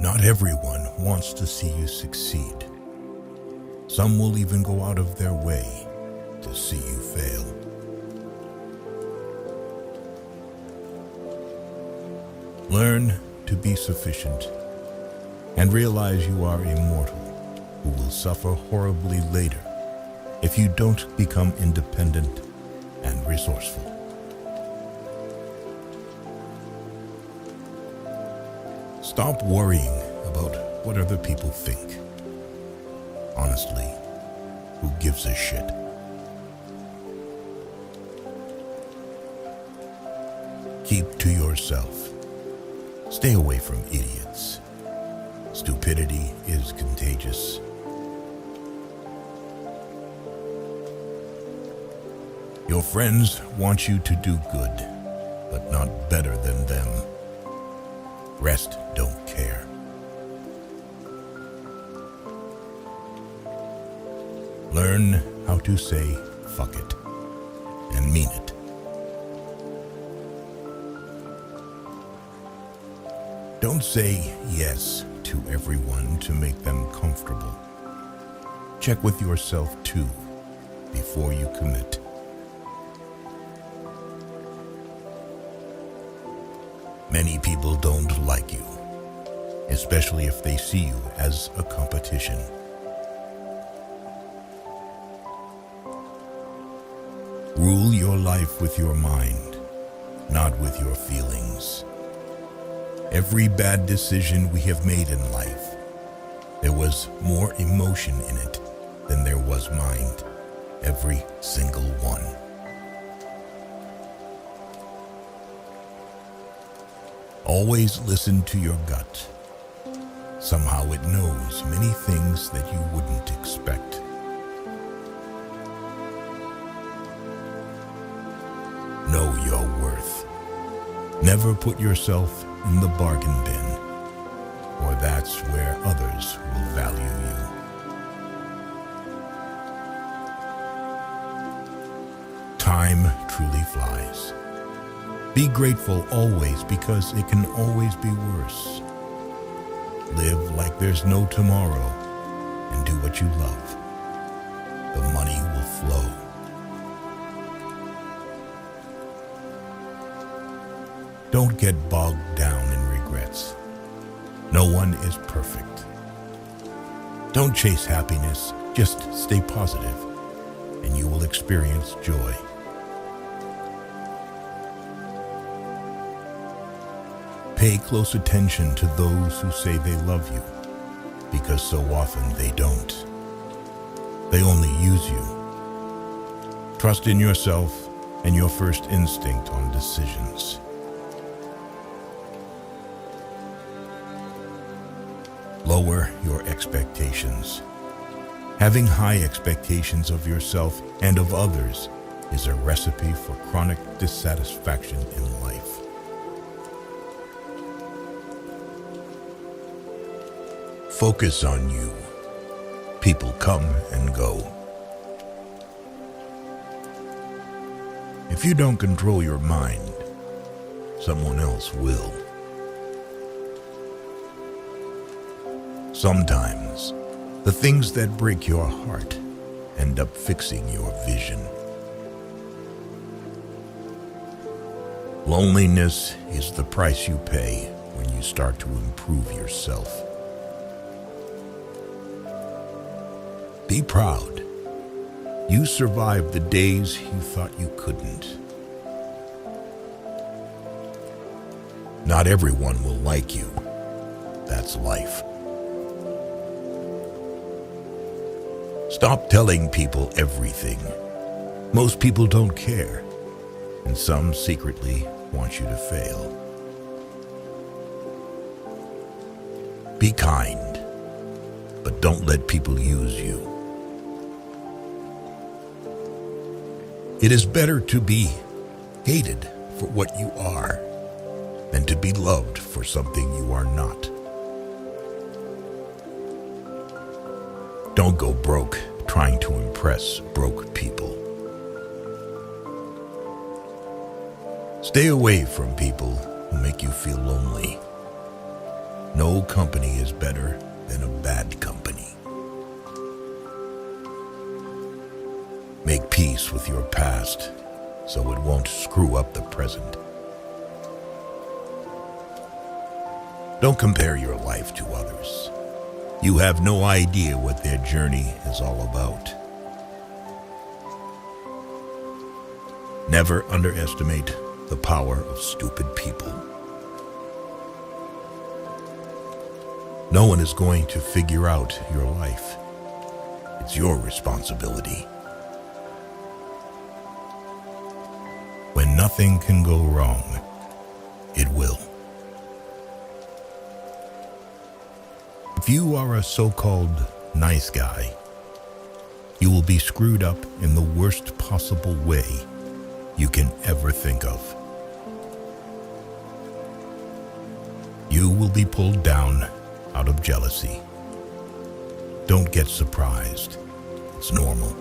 Not everyone wants to see you succeed. Some will even go out of their way to see you fail. Learn to be sufficient and realize you are immortal, who will suffer horribly later if you don't become independent and resourceful. Stop worrying about what other people think. Honestly, who gives a shit? Keep to yourself. Stay away from idiots. Stupidity is contagious. Your friends want you to do good, but not better than them. Rest don't care. Learn how to say fuck it and mean it. Don't say yes to everyone to make them comfortable. Check with yourself too before you commit. Many people don't like you, especially if they see you as a competition. Rule your life with your mind, not with your feelings. Every bad decision we have made in life, there was more emotion in it than there was mind. Every single one. Always listen to your gut. Somehow it knows many things that you wouldn't expect. Know your worth. Never put yourself in the bargain bin, or that's where others will value you. Time truly flies. Be grateful always, because it can always be worse. Live like there's no tomorrow and do what you love. The money will flow. Don't get bogged down in regrets. No one is perfect. Don't chase happiness, just stay positive, and you will experience joy. Pay close attention to those who say they love you, because so often they don't. They only use you. Trust in yourself and your first instinct on decisions. Lower your expectations. Having high expectations of yourself and of others is a recipe for chronic dissatisfaction in life. Focus on you. People come and go. If you don't control your mind, someone else will. Sometimes, the things that break your heart end up fixing your vision. Loneliness is the price you pay when you start to improve yourself. Be proud. You survived the days you thought you couldn't. Not everyone will like you. That's life. Stop telling people everything. Most people don't care, and some secretly want you to fail. Be kind, but don't let people use you. It is better to be hated for what you are than to be loved for something you are not. Don't go broke trying to impress broke people. Stay away from people who make you feel lonely. No company is better than a bad company. Make peace with your past so it won't screw up the present. Don't compare your life to others. You have no idea what their journey is all about. Never underestimate the power of stupid people. No one is going to figure out your life. It's your responsibility. When nothing can go wrong, it will. If you are a so-called nice guy, you will be screwed up in the worst possible way you can ever think of. You will be pulled down out of jealousy. Don't get surprised. It's normal.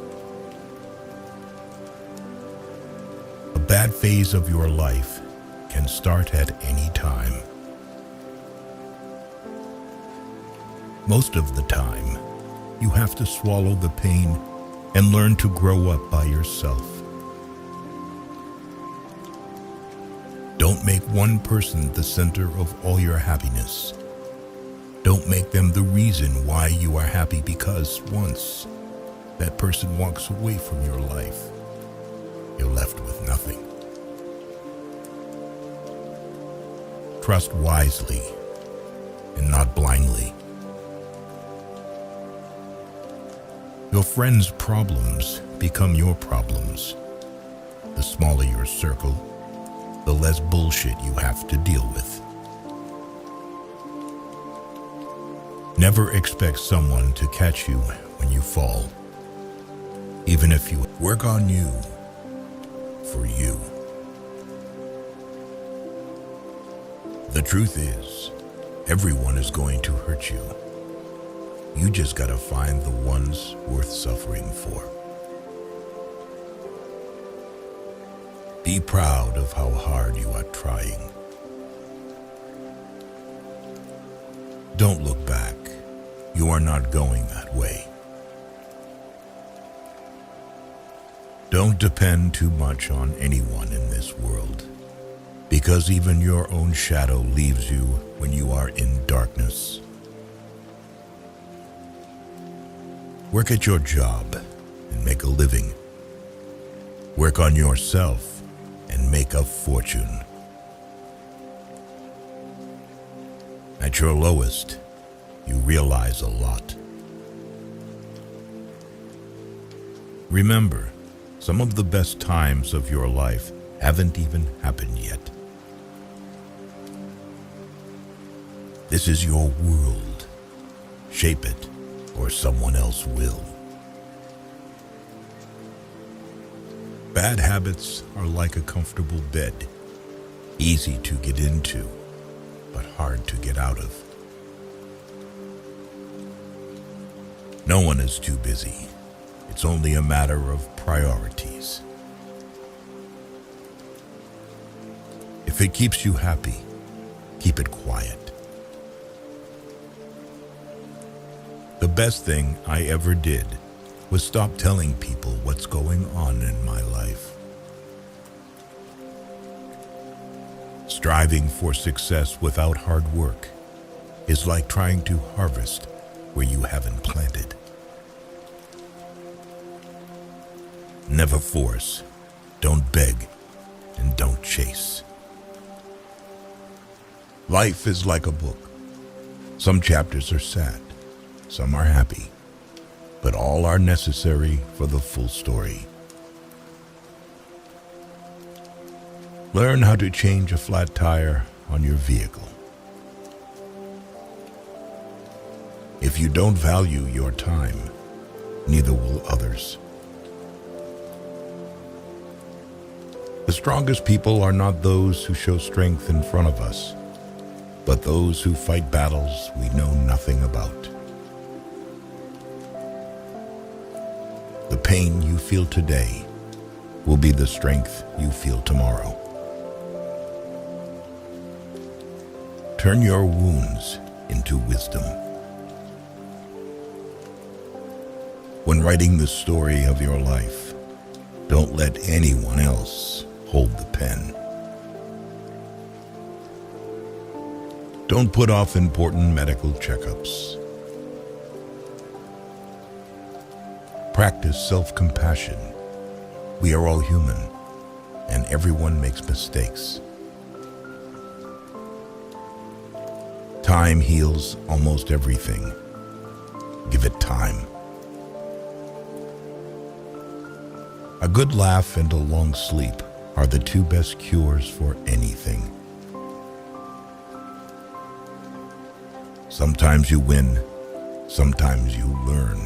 A bad phase of your life can start at any time. Most of the time, you have to swallow the pain and learn to grow up by yourself. Don't make one person the center of all your happiness. Don't make them the reason why you are happy, because once that person walks away from your life, you're left with nothing. Trust wisely and not blindly. Your friends' problems become your problems. The smaller your circle, the less bullshit you have to deal with. Never expect someone to catch you when you fall, even if you work on you for you. The truth is, everyone is going to hurt you. You just gotta find the ones worth suffering for. Be proud of how hard you are trying. Don't look back. You are not going that way. Don't depend too much on anyone in this world, because even your own shadow leaves you when you are in darkness. Work at your job and make a living. Work on yourself and make a fortune. At your lowest, you realize a lot. Remember, some of the best times of your life haven't even happened yet. This is your world. Shape it, or someone else will. Bad habits are like a comfortable bed, easy to get into, but hard to get out of. No one is too busy. It's only a matter of priorities. If it keeps you happy, keep it quiet. The best thing I ever did was stop telling people what's going on in my life. Striving for success without hard work is like trying to harvest where you haven't planted. Never force, don't beg, and don't chase. Life is like a book. Some chapters are sad, some are happy, but all are necessary for the full story. Learn how to change a flat tire on your vehicle. If you don't value your time, neither will others. The strongest people are not those who show strength in front of us, but those who fight battles we know nothing about. The pain you feel today will be the strength you feel tomorrow. Turn your wounds into wisdom. When writing the story of your life, don't let anyone else hold the pen. Don't put off important medical checkups. Practice self-compassion. We are all human, and everyone makes mistakes. Time heals almost everything. Give it time. A good laugh and a long sleep are the two best cures for anything. Sometimes you win, sometimes you learn.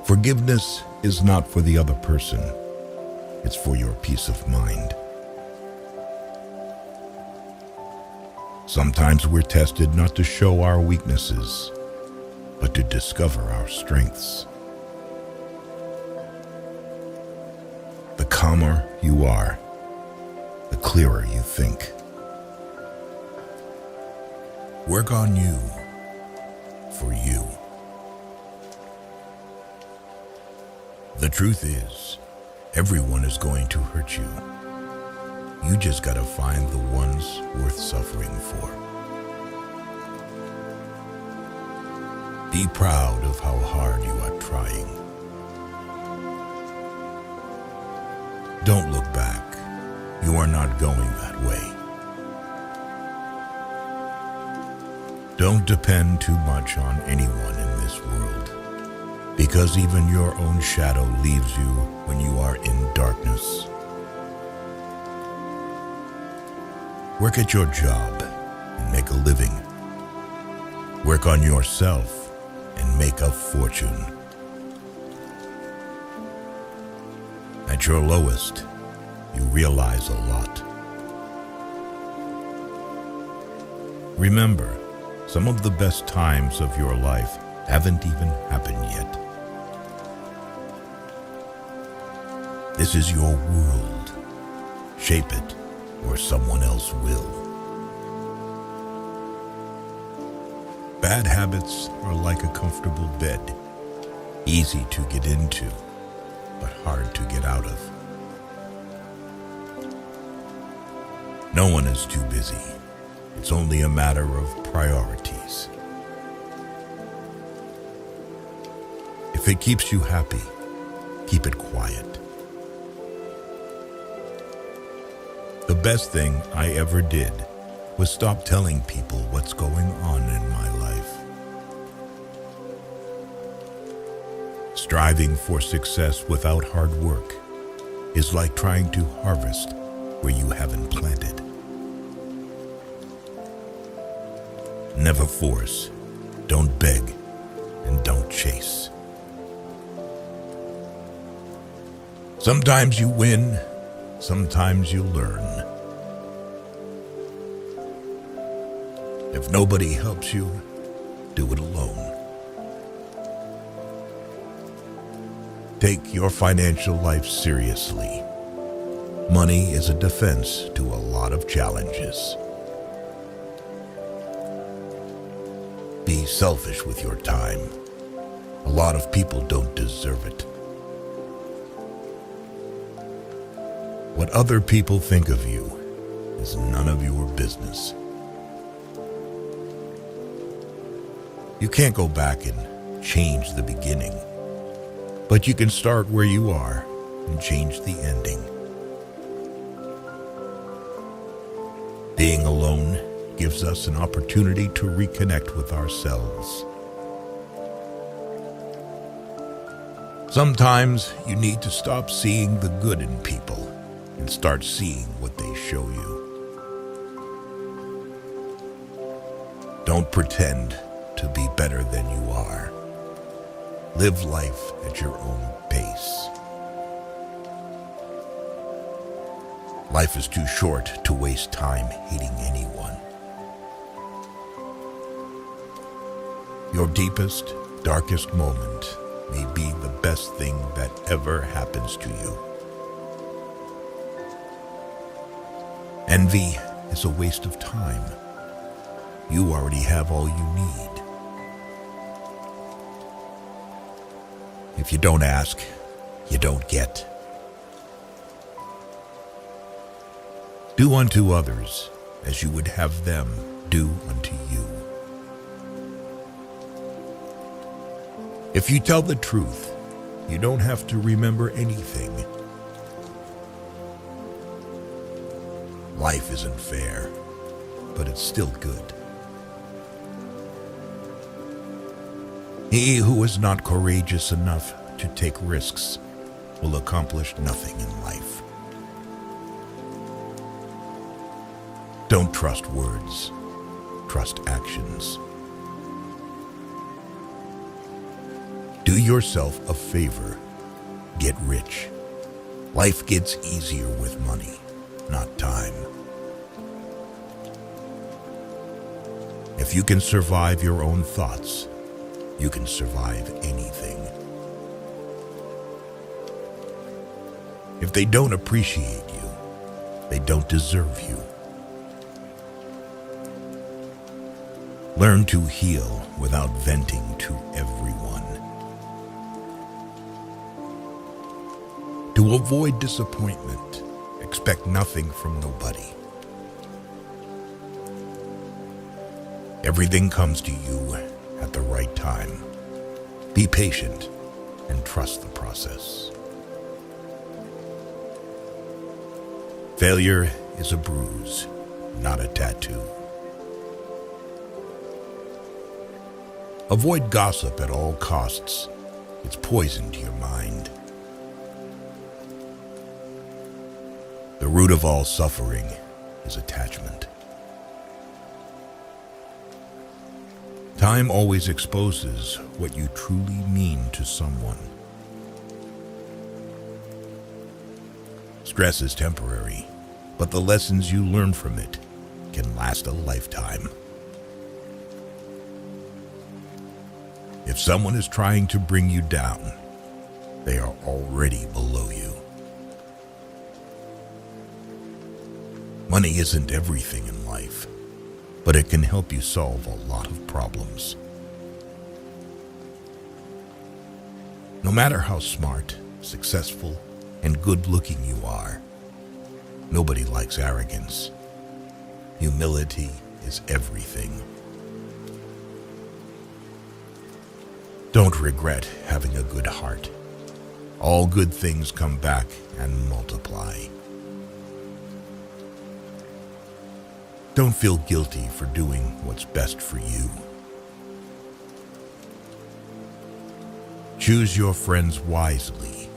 Forgiveness is not for the other person, it's for your peace of mind. Sometimes we're tested not to show our weaknesses, but to discover our strengths. The calmer you are, the clearer you think. Work on you, for you. The truth is, everyone is going to hurt you. You just gotta find the ones worth suffering for. Be proud of how hard you are trying. Don't look back. You are not going that way. Don't depend too much on anyone in this world, because even your own shadow leaves you when you are in darkness. Work at your job and make a living. Work on yourself and make a fortune. At your lowest, you realize a lot. Remember, some of the best times of your life haven't even happened yet. This is your world. Shape it, or someone else will. Bad habits are like a comfortable bed, easy to get into, but hard to get out of. No one is too busy. It's only a matter of priorities. If it keeps you happy, keep it quiet. The best thing I ever did was stop telling people what's going on in my life. Striving for success without hard work is like trying to harvest where you haven't planted. Never force, don't beg, and don't chase. Sometimes you win, sometimes you learn. If nobody helps you, do it alone. Take your financial life seriously. Money is a defense to a lot of challenges. Be selfish with your time. A lot of people don't deserve it. What other people think of you is none of your business. You can't go back and change the beginning, but you can start where you are and change the ending. Being alone gives us an opportunity to reconnect with ourselves. Sometimes you need to stop seeing the good in people and start seeing what they show you. Don't pretend to be better than you are. Live life at your own pace. Life is too short to waste time hating anyone. Your deepest, darkest moment may be the best thing that ever happens to you. Envy is a waste of time. You already have all you need. If you don't ask, you don't get. Do unto others as you would have them do unto you. If you tell the truth, you don't have to remember anything. Life isn't fair, but it's still good. He who is not courageous enough to take risks will accomplish nothing in life. Don't trust words, trust actions. Do yourself a favor, get rich. Life gets easier with money, not time. If you can survive your own thoughts, you can survive anything. If they don't appreciate you, they don't deserve you. Learn to heal without venting to everyone. To avoid disappointment, expect nothing from nobody. Everything comes to you at the right time. Be patient and trust the process. Failure is a bruise, not a tattoo. Avoid gossip at all costs. It's poison to your mind. The root of all suffering is attachment. Time always exposes what you truly mean to someone. Stress is temporary, but the lessons you learn from it can last a lifetime. If someone is trying to bring you down, they are already below you. Money isn't everything in life, but it can help you solve a lot of problems. No matter how smart, successful, and good-looking you are, nobody likes arrogance. Humility is everything. Don't regret having a good heart. All good things come back and multiply. Don't feel guilty for doing what's best for you. Choose your friends wisely.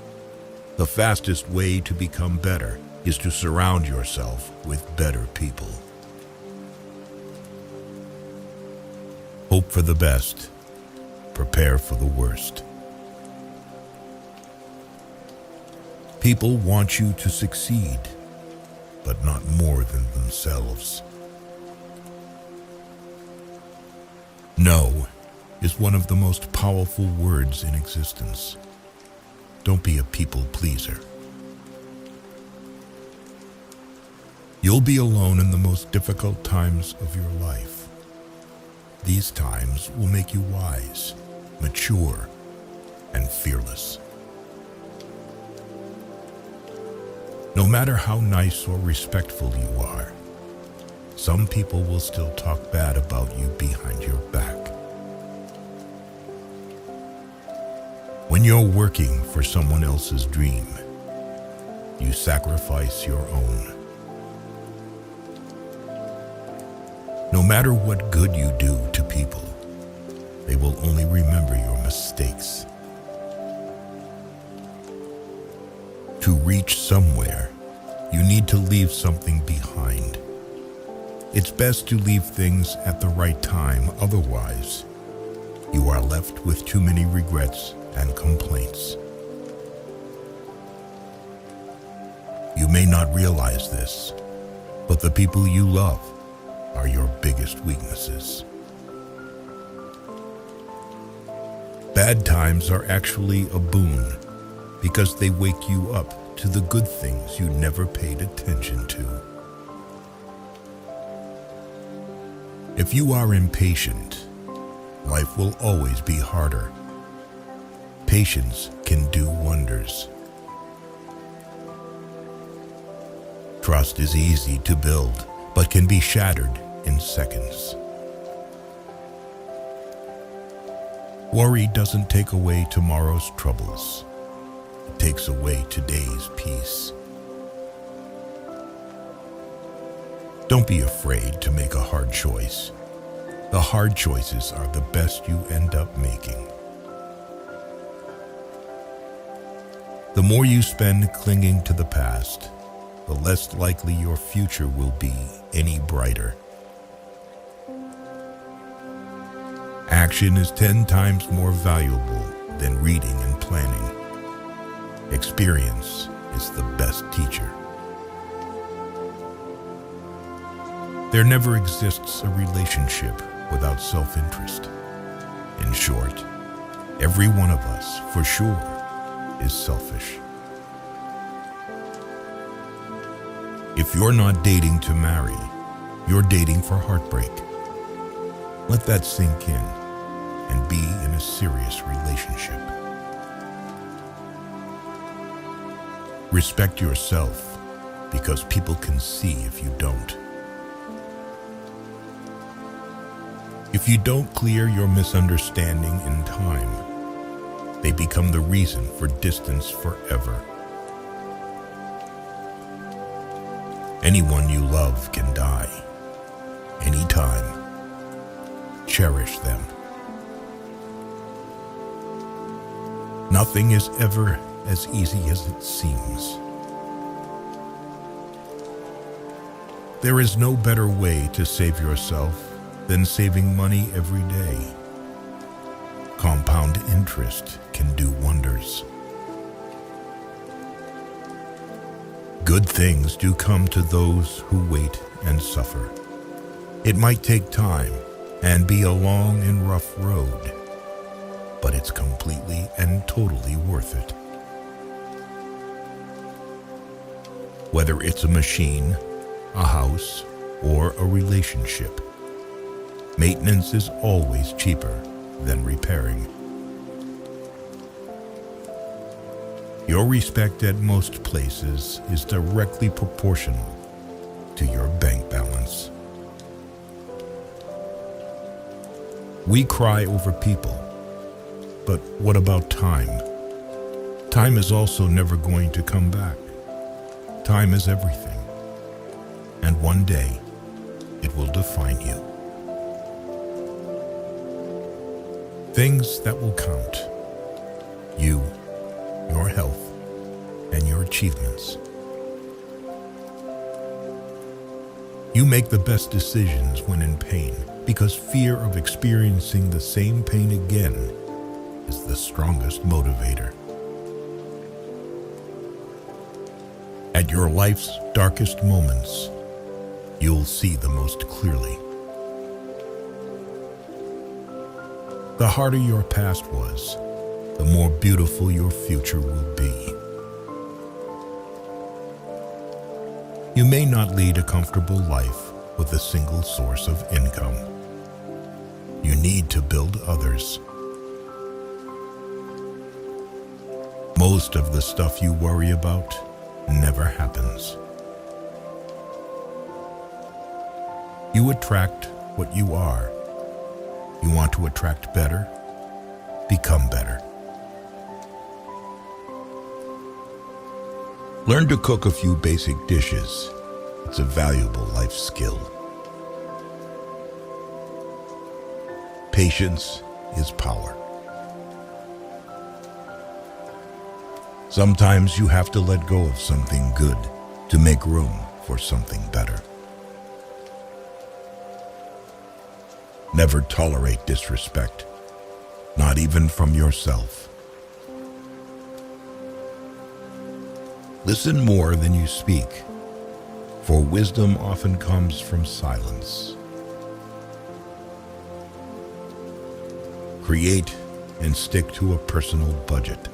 The fastest way to become better is to surround yourself with better people. Hope for the best. Prepare for the worst. People want you to succeed, but not more than themselves. No is one of the most powerful words in existence. Don't be a people pleaser. You'll be alone in the most difficult times of your life. These times will make you wise, mature, and fearless. No matter how nice or respectful you are, some people will still talk bad about you behind your back. When you're working for someone else's dream, you sacrifice your own. No matter what good you do to people, they will only remember your mistakes. To reach somewhere, you need to leave something behind. It's best to leave things at the right time, otherwise, you are left with too many regrets and complaints. You may not realize this, but the people you love are your biggest weaknesses. Bad times are actually a boon because they wake you up to the good things you never paid attention to. If you are impatient, life will always be harder. Patience can do wonders. Trust is easy to build, but can be shattered in seconds. Worry doesn't take away tomorrow's troubles. It takes away today's peace. Don't be afraid to make a hard choice. The hard choices are the best you end up making. The more you spend clinging to the past, the less likely your future will be any brighter. Action is 10 times more valuable than reading and planning. Experience is the best teacher. There never exists a relationship without self-interest. In short, every one of us, for sure, is selfish. If you're not dating to marry, you're dating for heartbreak. Let that sink in and be in a serious relationship. Respect yourself, because people can see if you don't. If you don't clear your misunderstanding in time, they become the reason for distance forever. Anyone you love can die, anytime. Cherish them. Nothing is ever as easy as it seems. There is no better way to save yourself than saving money every day. Compound interest can do wonders. Good things do come to those who wait and suffer. It might take time and be a long and rough road, but it's completely and totally worth it. Whether it's a machine, a house, or a relationship, maintenance is always cheaper than repairing. Your respect at most places is directly proportional to your bank balance. We cry over people, but what about time? Time is also never going to come back. Time is everything, and one day it will define you. Things that will count: you, your health, and your achievements. You make the best decisions when in pain, because fear of experiencing the same pain again is the strongest motivator. At your life's darkest moments, you'll see the most clearly. The harder your past was, the more beautiful your future will be. You may not lead a comfortable life with a single source of income. You need to build others. Most of the stuff you worry about never happens. You attract what you are. You want to attract better? Become better. Learn to cook a few basic dishes. It's a valuable life skill. Patience is power. Sometimes you have to let go of something good to make room for something better. Never tolerate disrespect, not even from yourself. Listen more than you speak, for wisdom often comes from silence. Create and stick to a personal budget.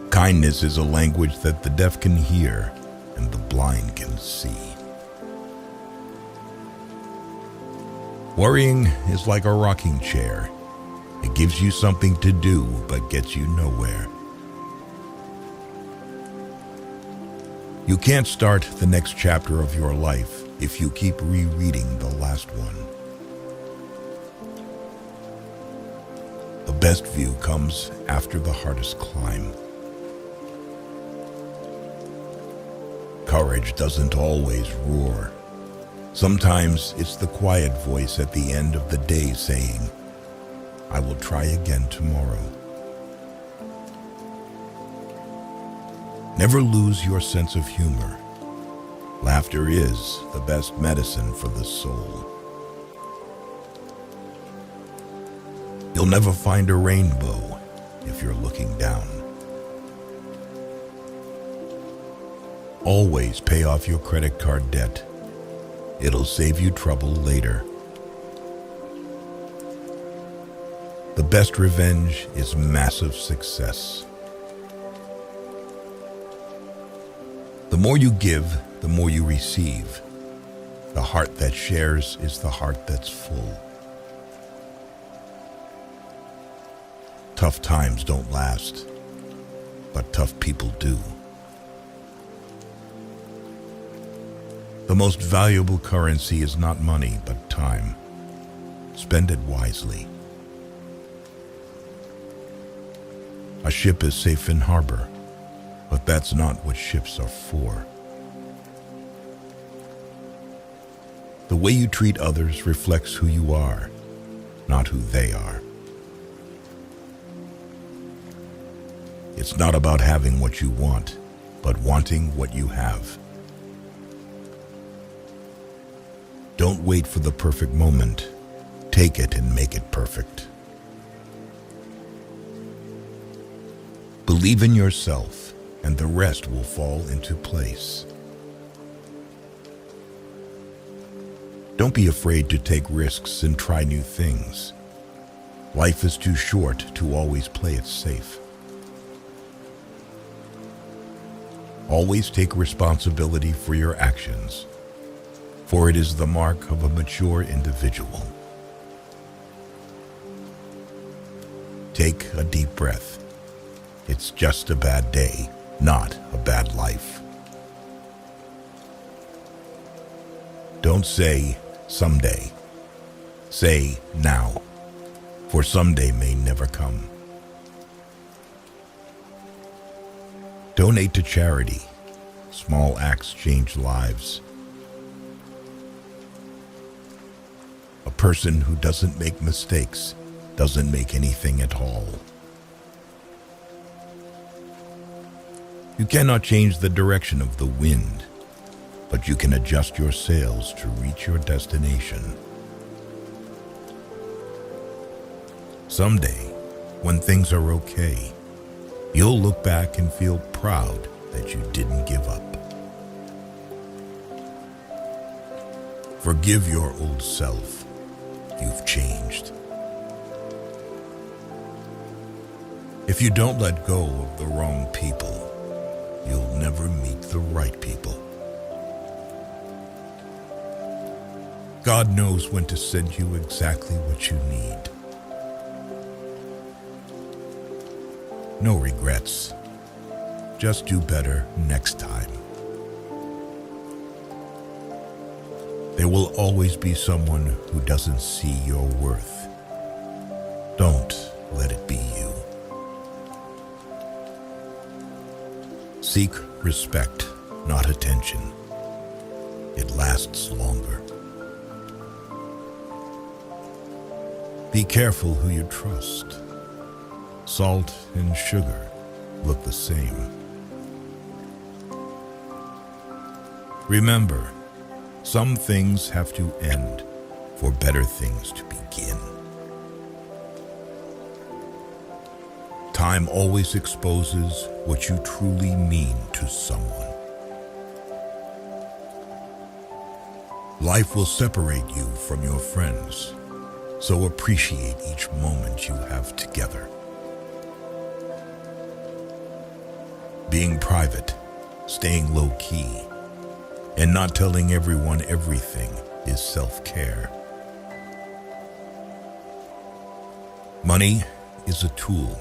Kindness is a language that the deaf can hear and the blind can see. Worrying is like a rocking chair. It gives you something to do, but gets you nowhere. You can't start the next chapter of your life if you keep rereading the last one. The best view comes after the hardest climb. Courage doesn't always roar. Sometimes it's the quiet voice at the end of the day saying, "I will try again tomorrow." Never lose your sense of humor. Laughter is the best medicine for the soul. You'll never find a rainbow if you're looking down. Always pay off your credit card debt. It'll save you trouble later. The best revenge is massive success. The more you give, the more you receive. The heart that shares is the heart that's full. Tough times don't last, but tough people do. The most valuable currency is not money, but time. Spend it wisely. A ship is safe in harbor, but that's not what ships are for. The way you treat others reflects who you are, not who they are. It's not about having what you want, but wanting what you have. Don't wait for the perfect moment. Take it and make it perfect. Believe in yourself, and the rest will fall into place. Don't be afraid to take risks and try new things. Life is too short to always play it safe. Always take responsibility for your actions, for it is the mark of a mature individual. Take a deep breath. It's just a bad day, not a bad life. Don't say someday. Say now, for someday may never come. Donate to charity. Small acts change lives. A person who doesn't make mistakes doesn't make anything at all. You cannot change the direction of the wind, but you can adjust your sails to reach your destination. Someday, when things are okay, you'll look back and feel proud that you didn't give up. Forgive your old self. You've changed. If you don't let go of the wrong people, you'll never meet the right people. God knows when to send you exactly what you need. No regrets. Just do better next time. There will always be someone who doesn't see your worth. Don't let it be you. Seek respect, not attention. It lasts longer. Be careful who you trust. Salt and sugar look the same. Remember, some things have to end for better things to begin. Time always exposes what you truly mean to someone. Life will separate you from your friends, so appreciate each moment you have together. Being private, staying low-key, and not telling everyone everything is self-care. Money is a tool,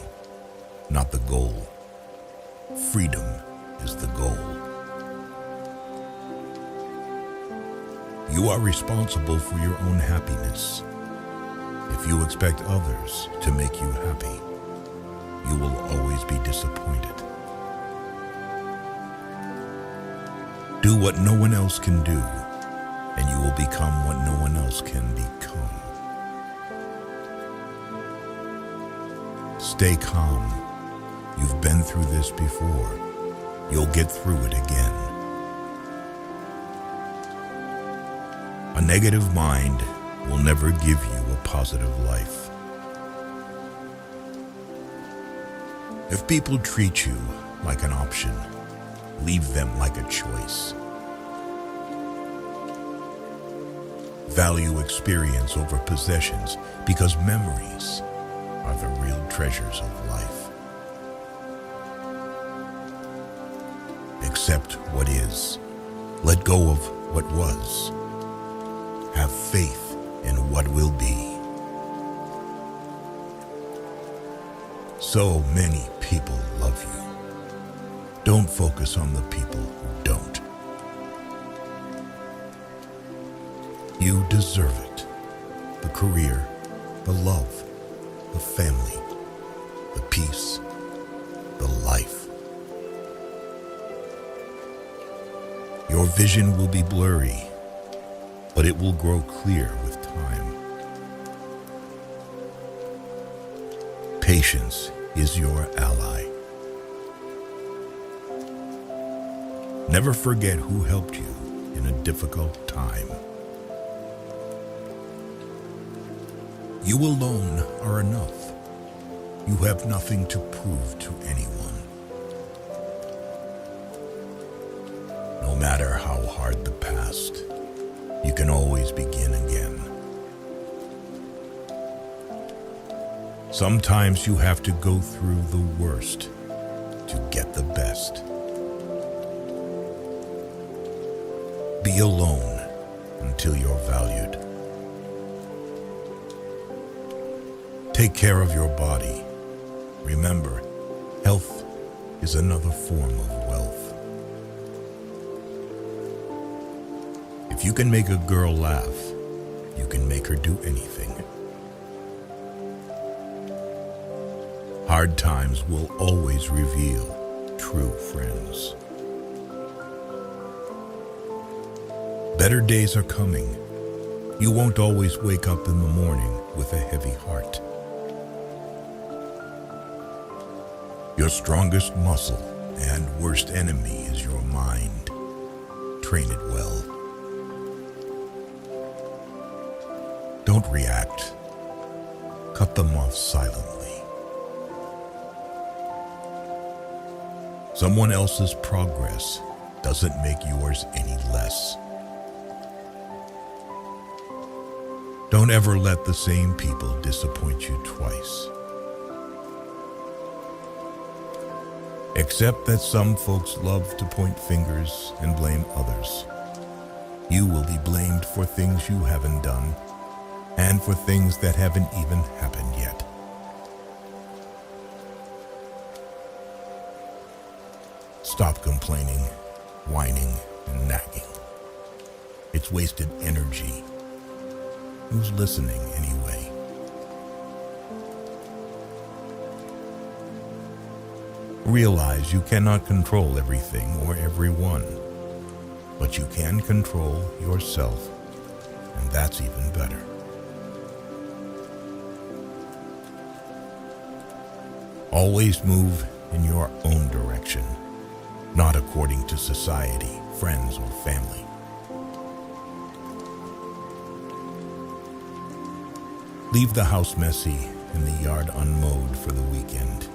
not the goal. Freedom is the goal. You are responsible for your own happiness. If you expect others to make you happy, you will always be disappointed. Do what no one else can do, and you will become what no one else can become. Stay calm. You've been through this before. You'll get through it again. A negative mind will never give you a positive life. If people treat you like an option, leave them like a choice. Value experience over possessions because memories are the real treasures of life. Accept what is. Let go of what was. Have faith in what will be. So many people love you. Don't focus on the people who don't. You deserve it. The career, the love, the family, the peace, the life. Your vision will be blurry, but it will grow clear with time. Patience is your ally. Never forget who helped you in a difficult time. You alone are enough. You have nothing to prove to anyone. No matter how hard the past, you can always begin again. Sometimes you have to go through the worst to get the best. Be alone until you're valued. Take care of your body. Remember, health is another form of wealth. If you can make a girl laugh, you can make her do anything. Hard times will always reveal true friends. Better days are coming. You won't always wake up in the morning with a heavy heart. Your strongest muscle and worst enemy is your mind. Train it well. Don't react. Cut them off silently. Someone else's progress doesn't make yours any less. Don't ever let the same people disappoint you twice. Accept that some folks love to point fingers and blame others. You will be blamed for things you haven't done and for things that haven't even happened yet. Stop complaining, whining, and nagging. It's wasted energy. Who's listening anyway? Realize you cannot control everything or everyone, but you can control yourself, and that's even better. Always move in your own direction, not according to society, friends, or family. Leave the house messy and the yard unmowed for the weekend.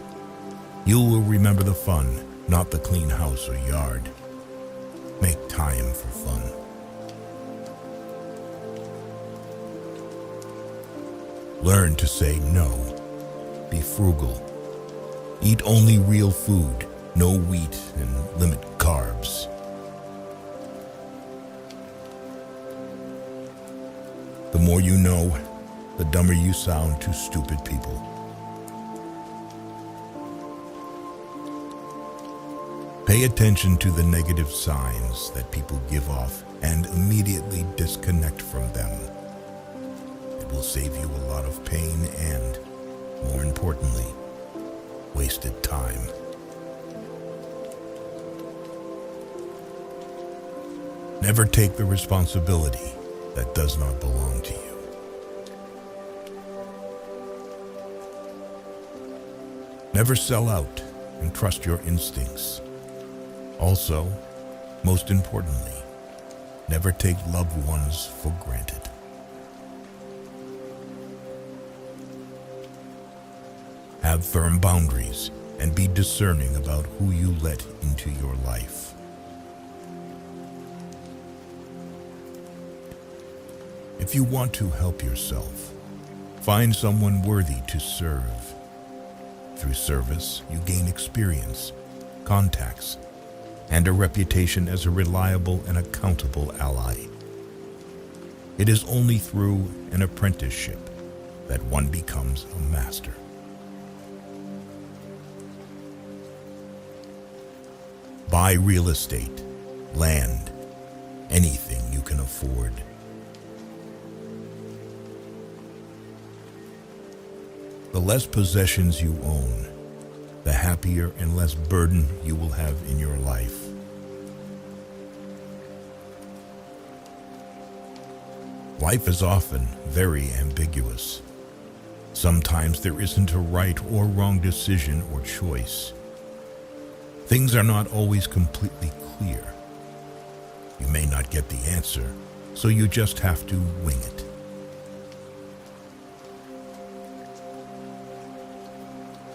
You will remember the fun, not the clean house or yard. Make time for fun. Learn to say no. Be frugal. Eat only real food, no wheat, and limit carbs. The more you know, the dumber you sound to stupid people. Pay attention to the negative signs that people give off and immediately disconnect from them. It will save you a lot of pain and, more importantly, wasted time. Never take the responsibility that does not belong to you. Never sell out and trust your instincts. Also, most importantly, never take loved ones for granted. Have firm boundaries and be discerning about who you let into your life. If you want to help yourself, find someone worthy to serve. Through service, you gain experience, contacts, and a reputation as a reliable and accountable ally. It is only through an apprenticeship that one becomes a master. Buy real estate, land, anything you can afford. The less possessions you own, the happier and less burden you will have in your life. Life is often very ambiguous. Sometimes there isn't a right or wrong decision or choice. Things are not always completely clear. You may not get the answer, so you just have to wing it.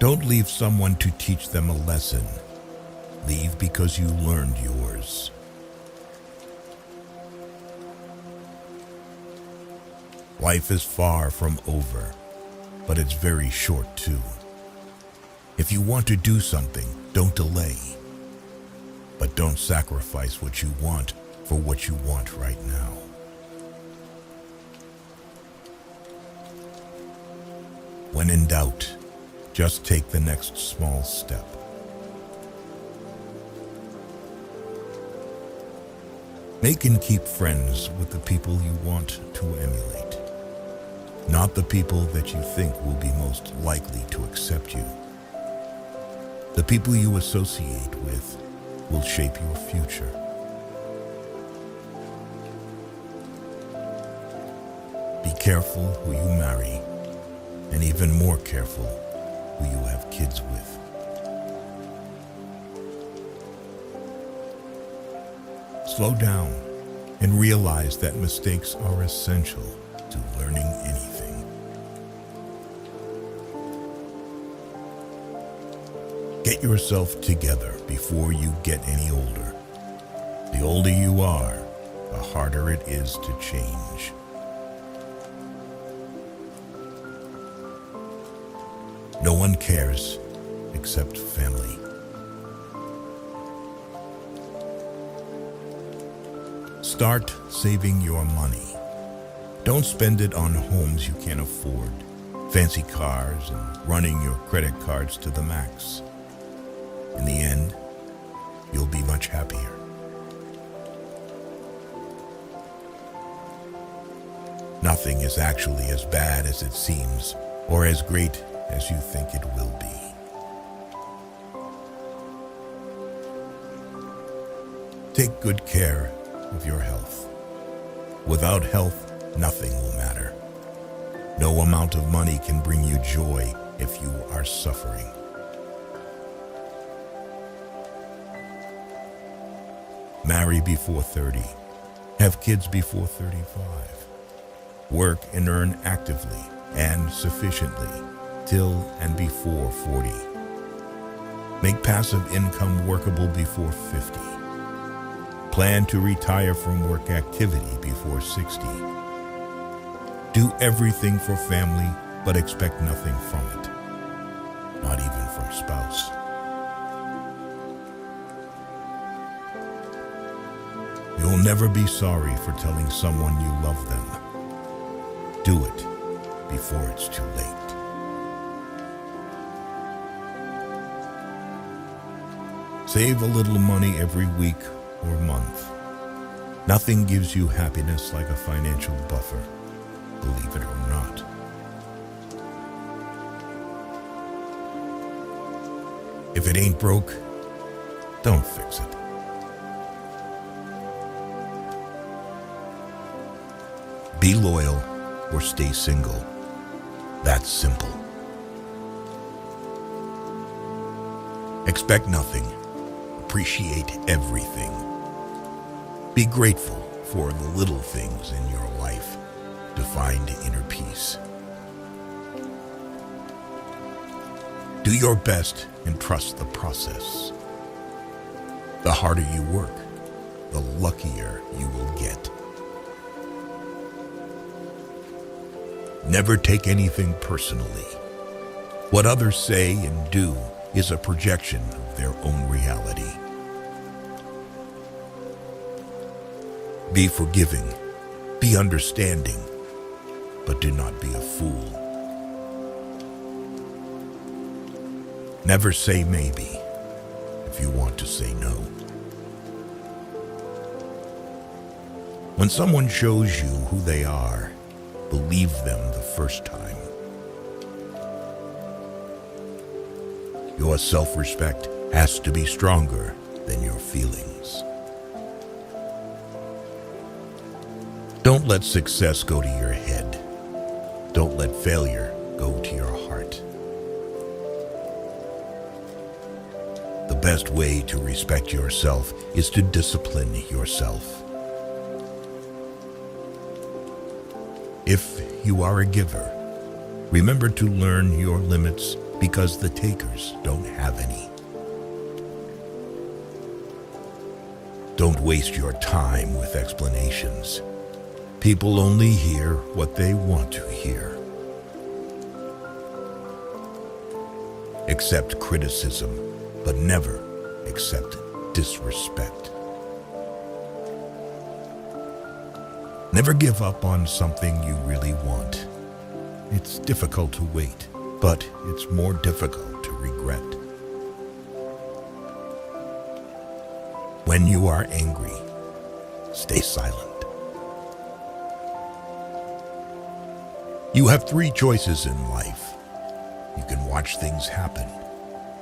Don't leave someone to teach them a lesson. Leave because you learned yours. Life is far from over, but it's very short too. If you want to do something, don't delay. But don't sacrifice what you want for what you want right now. When in doubt, just take the next small step. Make and keep friends with the people you want to emulate, not the people that you think will be most likely to accept you. The people you associate with will shape your future. Be careful who you marry, and even more careful who you have kids with. Slow down and realize that mistakes are essential to learning anything. Get yourself together before you get any older. The older you are, the harder it is to change. No one cares except family. Start saving your money. Don't spend it on homes you can't afford, fancy cars, and running your credit cards to the max. In the end, you'll be much happier. Nothing is actually as bad as it seems, or as great as you think it will be. Take good care of your health. Without health, nothing will matter. No amount of money can bring you joy if you are suffering. Marry before 30. Have kids before 35. Work and earn actively and sufficiently till and before 40. Make passive income workable before 50. Plan to retire from work activity before 60. Do everything for family, but expect nothing from it. Not even from spouse. You'll never be sorry for telling someone you love them. Do it before it's too late. Save a little money every week or month. Nothing gives you happiness like a financial buffer, believe it or not. If it ain't broke, don't fix it. Be loyal or stay single. That's simple. Expect nothing. Appreciate everything. Be grateful for the little things in your life to find inner peace. Do your best and trust the process. The harder you work, the luckier you will get. Never take anything personally. What others say and do is a projection of their own reality. Be forgiving, be understanding, but do not be a fool. Never say maybe if you want to say no. When someone shows you who they are, believe them the first time. Your self-respect has to be stronger than your feelings. Don't let success go to your head. Don't let failure go to your heart. The best way to respect yourself is to discipline yourself. If you are a giver, remember to learn your limits because the takers don't have any. Don't waste your time with explanations. People only hear what they want to hear. Accept criticism, but never accept disrespect. Never give up on something you really want. It's difficult to wait, but it's more difficult to regret. When you are angry, stay silent. You have 3 choices in life. You can watch things happen,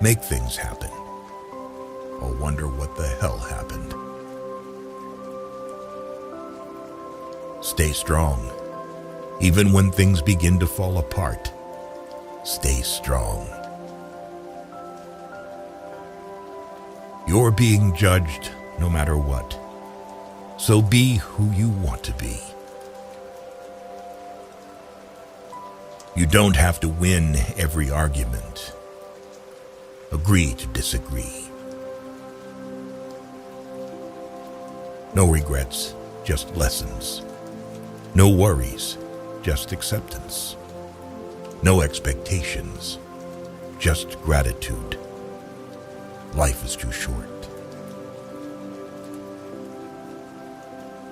make things happen, or wonder what the hell happened. Stay strong. Even when things begin to fall apart, stay strong. You're being judged no matter what, so be who you want to be. You don't have to win every argument. Agree to disagree. No regrets, just lessons. No worries, just acceptance. No expectations, just gratitude. Life is too short.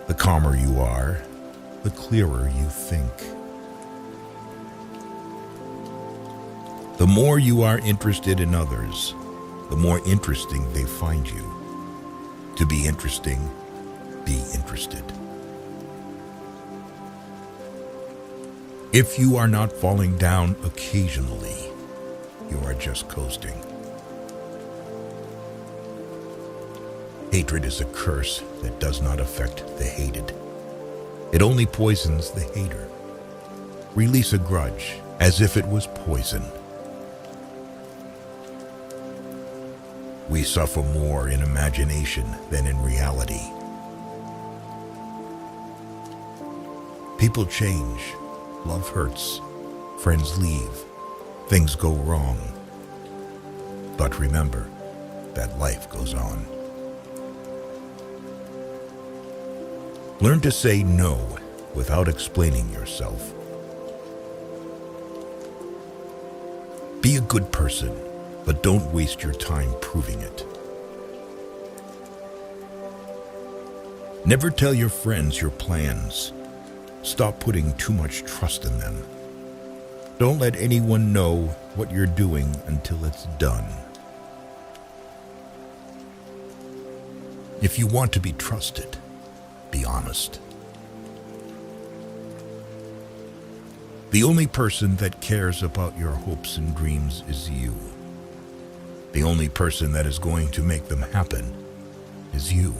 The calmer you are, the clearer you think. The more you are interested in others, the more interesting they find you. To be interesting, be interested. If you are not falling down occasionally, you are just coasting. Hatred is a curse that does not affect the hated. It only poisons the hater. Release a grudge as if it was poison. We suffer more in imagination than in reality. People change. Love hurts. Friends leave. Things go wrong. But remember that life goes on. Learn to say no without explaining yourself. Be a good person, but don't waste your time proving it. Never tell your friends your plans. Stop putting too much trust in them. Don't let anyone know what you're doing until it's done. If you want to be trusted, be honest. The only person that cares about your hopes and dreams is you. The only person that is going to make them happen is you.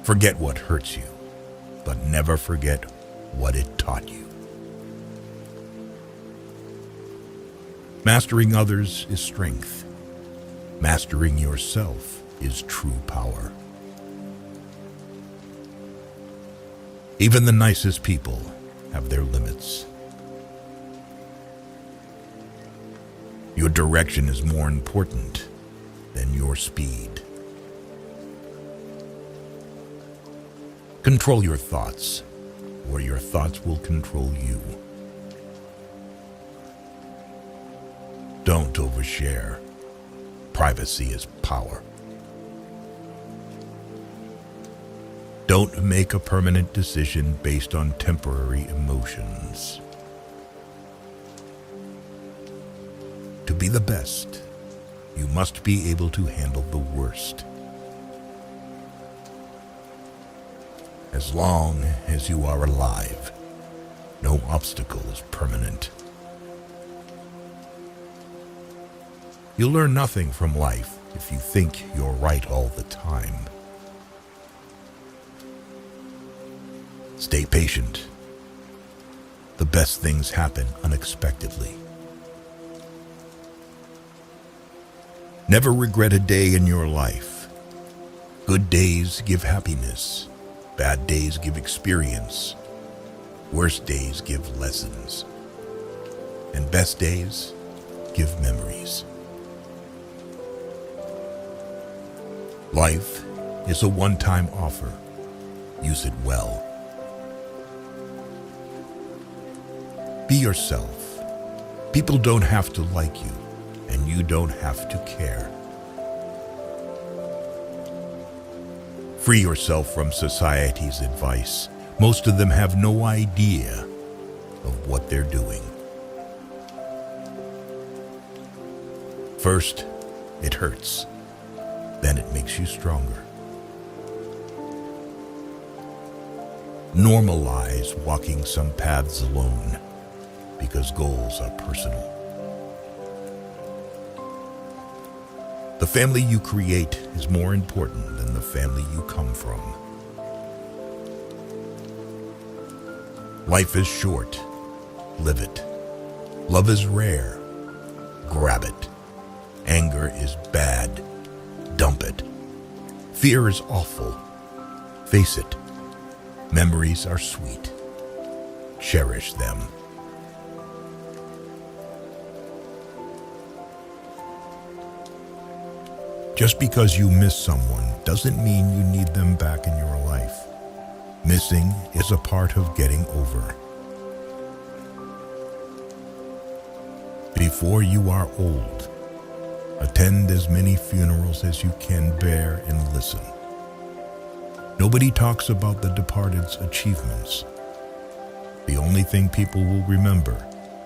Forget what hurts you, but never forget what it taught you. Mastering others is strength. Mastering yourself is true power. Even the nicest people have their limits. Your direction is more important than your speed. Control your thoughts, or your thoughts will control you. Don't overshare. Privacy is power. Don't make a permanent decision based on temporary emotions. To be the best, you must be able to handle the worst. As long as you are alive, no obstacle is permanent. You'll learn nothing from life if you think you're right all the time. Stay patient. The best things happen unexpectedly. Never regret a day in your life. Good days give happiness. Bad days give experience. Worst days give lessons. And best days give memories. Life is a one-time offer. Use it well. Be yourself. People don't have to like you, and you don't have to care. Free yourself from society's advice. Most of them have no idea of what they're doing. First, it hurts. Then it makes you stronger. Normalize walking some paths alone, because goals are personal. The family you create is more important than the family you come from. Life is short. Live it. Love is rare. Grab it. Anger is bad. Dump it. Fear is awful. Face it. Memories are sweet. Cherish them. Just because you miss someone doesn't mean you need them back in your life. Missing is a part of getting over. Before you are old, attend as many funerals as you can bear and listen. Nobody talks about the departed's achievements. The only thing people will remember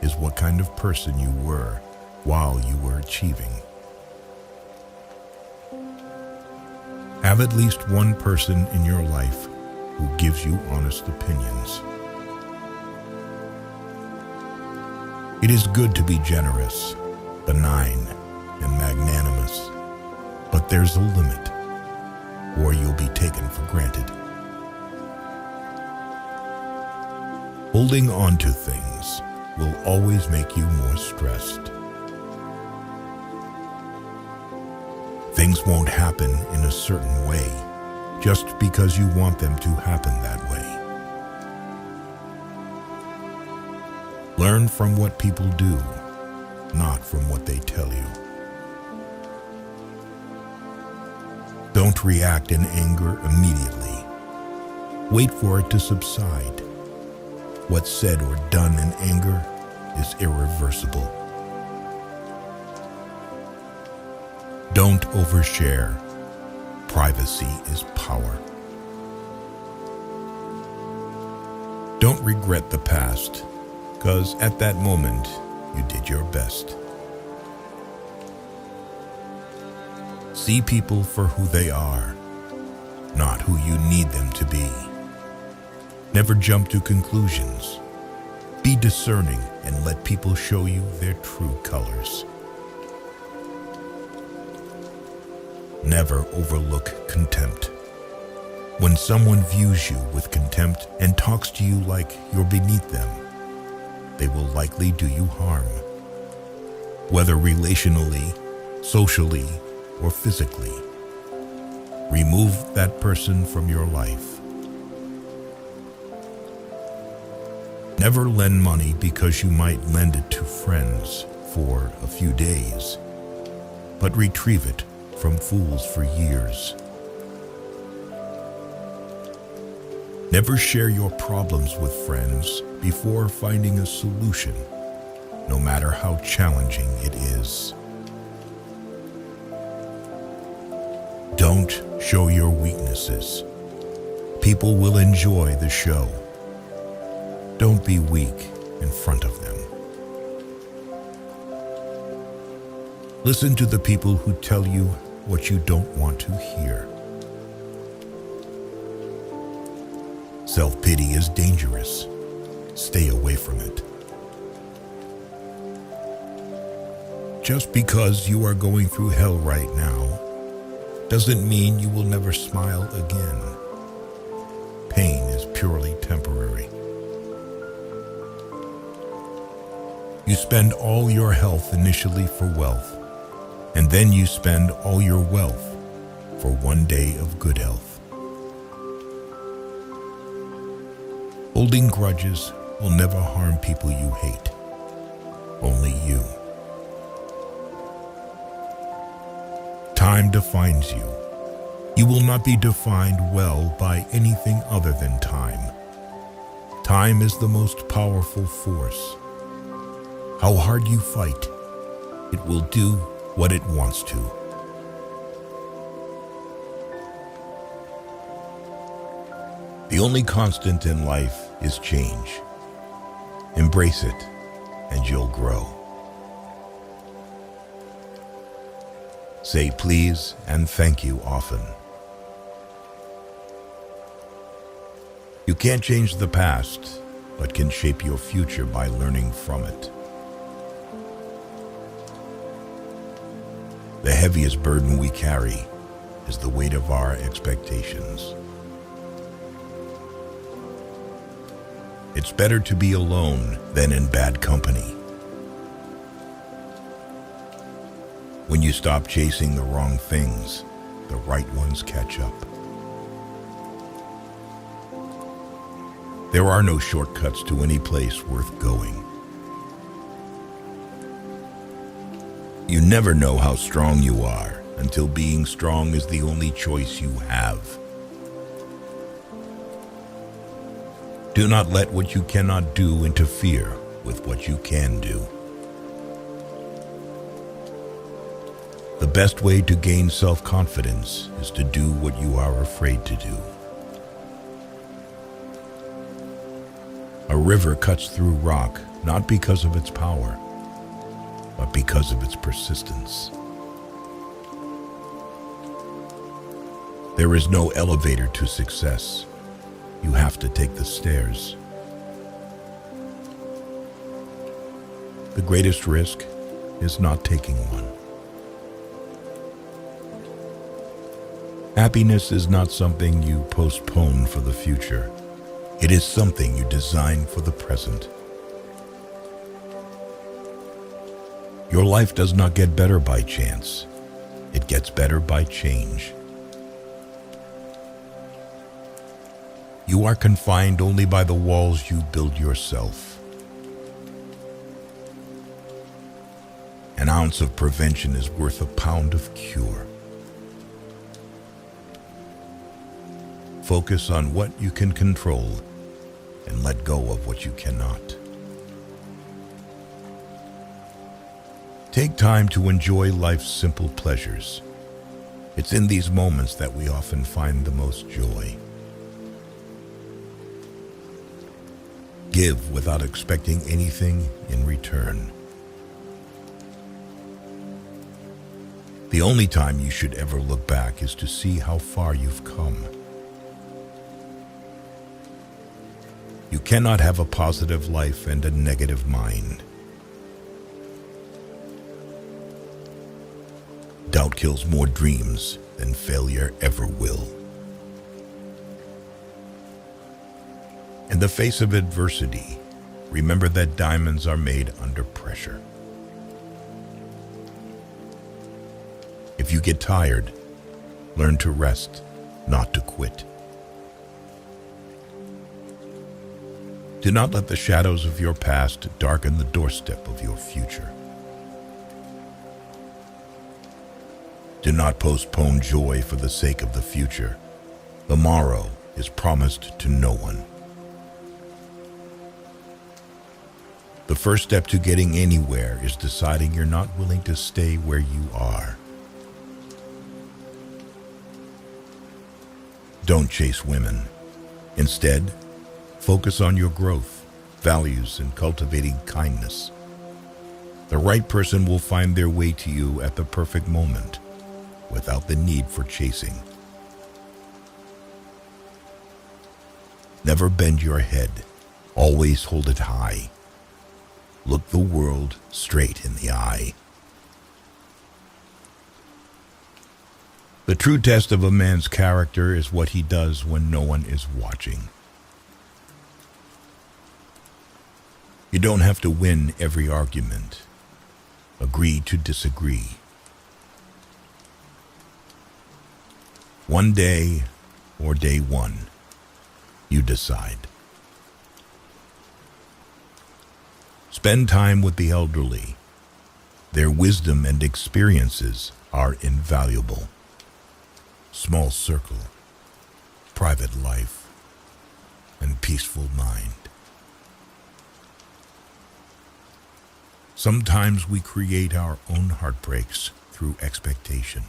is what kind of person you were while you were achieving. Have at least one person in your life who gives you honest opinions. It is good to be generous, benign, and magnanimous, but there's a limit, or you'll be taken for granted. Holding on to things will always make you more stressed. Things won't happen in a certain way just because you want them to happen that way. Learn from what people do, not from what they tell you. Don't react in anger immediately. Wait for it to subside. What's said or done in anger is irreversible. Don't overshare. Privacy is power. Don't regret the past, because at that moment, you did your best. See people for who they are, not who you need them to be. Never jump to conclusions. Be discerning and let people show you their true colors. Never overlook contempt. When someone views you with contempt and talks to you like you're beneath them, they will likely do you harm. Whether relationally, socially, or physically, remove that person from your life. Never lend money because you might lend it to friends for a few days, but retrieve it from fools for years. Never share your problems with friends before finding a solution, no matter how challenging it is. Don't show your weaknesses. People will enjoy the show. Don't be weak in front of them. Listen to the people who tell you what you don't want to hear. Self-pity is dangerous. Stay away from it. Just because you are going through hell right now doesn't mean you will never smile again. Pain is purely temporary. You spend all your health initially for wealth, and then you spend all your wealth for one day of good health. Holding grudges will never harm people you hate, only you. Time defines you. You will not be defined well by anything other than time. Time is the most powerful force. How hard you fight, it will do what it wants to. The only constant in life is change. Embrace it, and you'll grow. Say please and thank you often. You can't change the past, but can shape your future by learning from it. The heaviest burden we carry is the weight of our expectations. It's better to be alone than in bad company. When you stop chasing the wrong things, the right ones catch up. There are no shortcuts to any place worth going. You never know how strong you are until being strong is the only choice you have. Do not let what you cannot do interfere with what you can do. The best way to gain self-confidence is to do what you are afraid to do. A river cuts through rock not because of its power, but because of its persistence. There is no elevator to success. You have to take the stairs. The greatest risk is not taking one. Happiness is not something you postpone for the future. It is something you design for the present. Your life does not get better by chance. It gets better by change. You are confined only by the walls you build yourself. An ounce of prevention is worth a pound of cure. Focus on what you can control and let go of what you cannot. Take time to enjoy life's simple pleasures. It's in these moments that we often find the most joy. Give without expecting anything in return. The only time you should ever look back is to see how far you've come. You cannot have a positive life and a negative mind. Doubt kills more dreams than failure ever will. In the face of adversity, remember that diamonds are made under pressure. If you get tired, learn to rest, not to quit. Do not let the shadows of your past darken the doorstep of your future. Do not postpone joy for the sake of the future. The morrow is promised to no one. The first step to getting anywhere is deciding you're not willing to stay where you are. Don't chase women. Instead, focus on your growth, values, and cultivating kindness. The right person will find their way to you at the perfect moment, without the need for chasing. Never bend your head. Always hold it high. Look the world straight in the eye. The true test of a man's character is what he does when no one is watching. You don't have to win every argument. Agree to disagree. One day, or day one, you decide. Spend time with the elderly. Their wisdom and experiences are invaluable. Small circle, private life, and peaceful mind. Sometimes we create our own heartbreaks through expectation.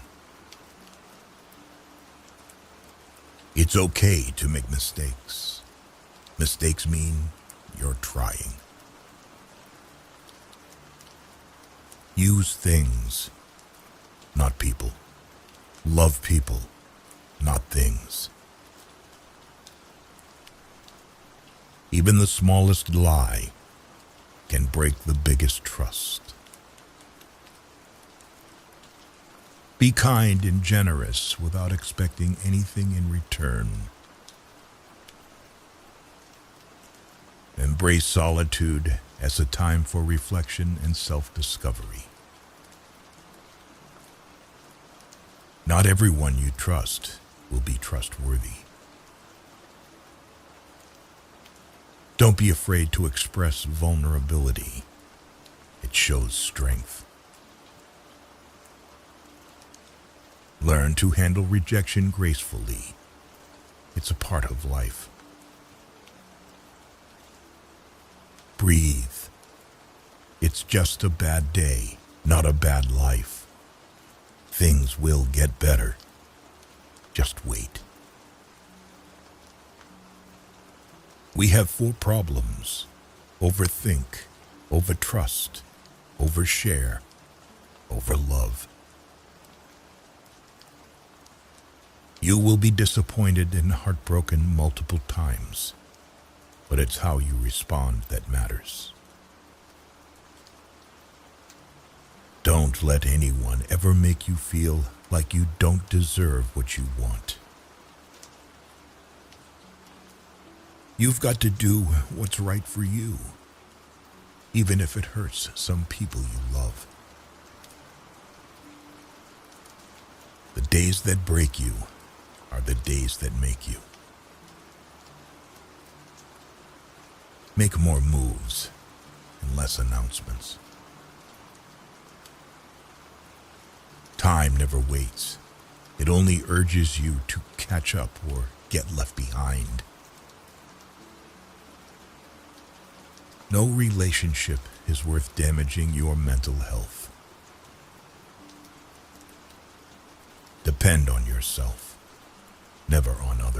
It's okay to make mistakes. Mistakes mean you're trying. Use things, not people. Love people, not things. Even the smallest lie can break the biggest trust. Be kind and generous without expecting anything in return. Embrace solitude as a time for reflection and self-discovery. Not everyone you trust will be trustworthy. Don't be afraid to express vulnerability. It shows strength. Learn to handle rejection gracefully. It's a part of life. Breathe. It's just a bad day, not a bad life. Things will get better. Just wait. We have 4 problems: overthink, overtrust, overshare, overlove. You will be disappointed and heartbroken multiple times, but it's how you respond that matters. Don't let anyone ever make you feel like you don't deserve what you want. You've got to do what's right for you, even if it hurts some people you love. The days that break you are the days that make you. Make more moves and less announcements. Time never waits. It only urges you to catch up or get left behind. No relationship is worth damaging your mental health. Depend on yourself, never on others.